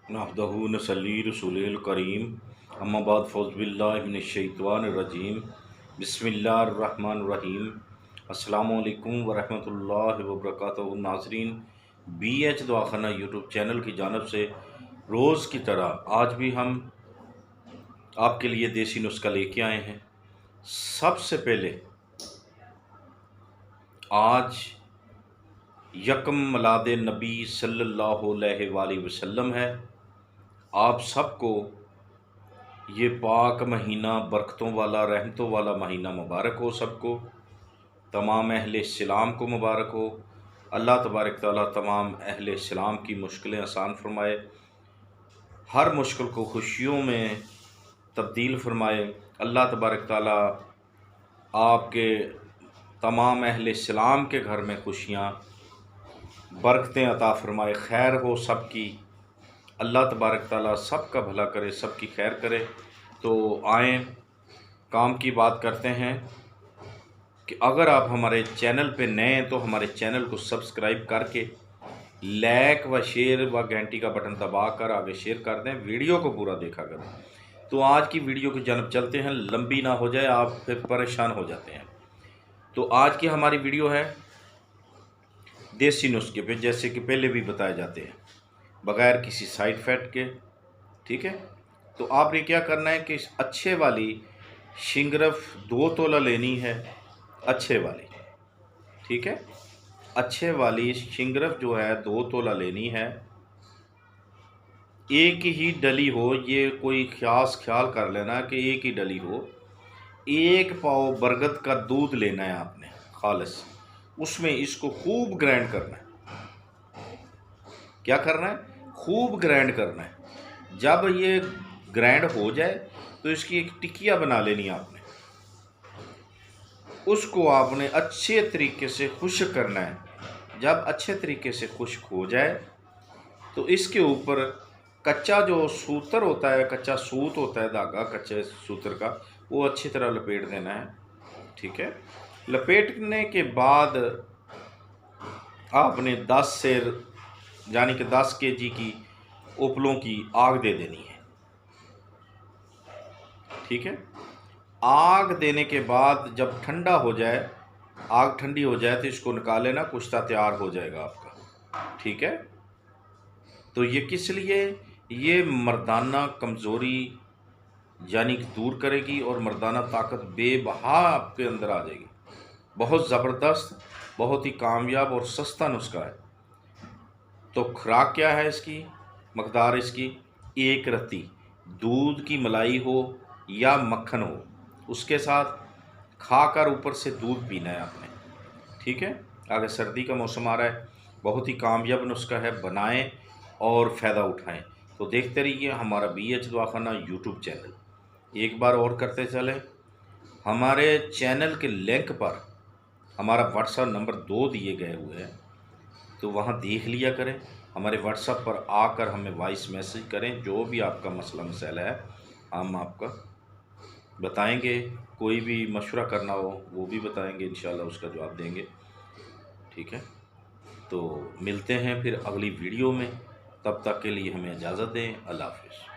नहमदहू नसल्ली रसूलिल करीम अम्मा बाद फ़ौज़बिल्लाहि मिनश्शैतानिर्रजीम बिस्मिल्लाहिर्रहमानिर्रहीम अस्सलामु अलैकुम वरहमतुल्लाहि वबरकातुहू। नाज़रीन, BH दवाखाना यूट्यूब चैनल की जानिब से रोज़ की तरह आज भी हम आपके लिए देसी नुस्खा लेके आए हैं। सबसे पहले आज यकम मिलाद नबी सल्लल्लाहु अलैहि वसल्लम है। आप सबको ये पाक महीना बरकतों वाला, रहमतों वाला महीना मुबारक हो। सबको, तमाम अहले इस्लाम को मुबारक हो। अल्लाह तबारक ताला तमाम अहले इस्लाम की मुश्किलें आसान फरमाए, हर मुश्किल को खुशियों में तब्दील फरमाए। अल्लाह तबारक ताला आपके तमाम अहले इस्लाम के घर में खुशियाँ बरकतें अता फरमाए, खैर हो सबकी। अल्लाह तबारक ताला सबका भला करे, सबकी खैर करे। तो आएँ काम की बात करते हैं कि अगर आप हमारे चैनल पे नए हैं तो हमारे चैनल को सब्सक्राइब करके लाइक व शेयर व घंटी का बटन दबा कर आगे शेयर कर दें, वीडियो को पूरा देखा करें। तो आज की वीडियो की जानब चलते हैं, लंबी ना हो जाए, आप फिर परेशान हो जाते हैं। तो आज की हमारी वीडियो है देसी नुस्खे पे, जैसे कि पहले भी बताए जाते हैं, बग़ैर किसी साइड इफ़ेक्ट के। ठीक है, तो आपने क्या करना है कि अच्छे वाली शिंगरफ 2 तोला लेनी है, अच्छे वाली। ठीक है, अच्छे वाली शिंगरफ जो है 2 तोला लेनी है। एक ही डली हो, ये कोई ख्याल कर लेना कि एक ही डली हो। 1 पाव बरगद का दूध लेना है आपने खालिस, उसमें इसको खूब ग्राइंड करना है। क्या करना है? खूब ग्राइंड करना है। जब ये ग्राइंड हो जाए तो इसकी एक टिकिया बना लेनी है आपने। उसको आपने अच्छे तरीके से खुश्क करना है। जब अच्छे तरीके से खुश्क हो जाए तो इसके ऊपर कच्चा जो सूतर होता है, कच्चा सूत होता है, धागा कच्चे सूतर का, वो अच्छी तरह लपेट देना है। ठीक है, लपेटने के बाद आपने 10 सेर यानी कि 10 केजी की उपलों की आग दे देनी है। ठीक है, आग देने के बाद जब ठंडा हो जाए, आग ठंडी हो जाए तो इसको निकाल लेना, कुश्ता तैयार हो जाएगा आपका। ठीक है, तो ये किस लिए? ये मर्दाना कमज़ोरी यानी कि दूर करेगी और मर्दाना ताकत बेबहा आपके अंदर आ जाएगी। बहुत ज़बरदस्त, बहुत ही कामयाब और सस्ता नुस्खा है। तो खुराक क्या है इसकी? मकदार इसकी 1 रत्ती दूध की मलाई हो या मक्खन हो, उसके साथ खाकर ऊपर से दूध पीना है आपने। ठीक है, आगे सर्दी का मौसम आ रहा है, बहुत ही कामयाब नुस्खा है, बनाएं और फ़ायदा उठाएं। तो देखते रहिए हमारा BH दवाखाना यूट्यूब चैनल। एक बार और करते चलें, हमारे चैनल के लिंक पर हमारा व्हाट्सएप नंबर 2 दिए गए हुए हैं, तो वहाँ देख लिया करें। हमारे व्हाट्सएप पर आकर हमें वॉइस मैसेज करें, जो भी आपका मसला मसाला है हम आपका बताएंगे। कोई भी मशवरा करना हो वो भी बताएंगे, इंशाल्लाह उसका जवाब देंगे। ठीक है, तो मिलते हैं फिर अगली वीडियो में, तब तक के लिए हमें इजाज़त दें। अल्लाह हाफ़िज़।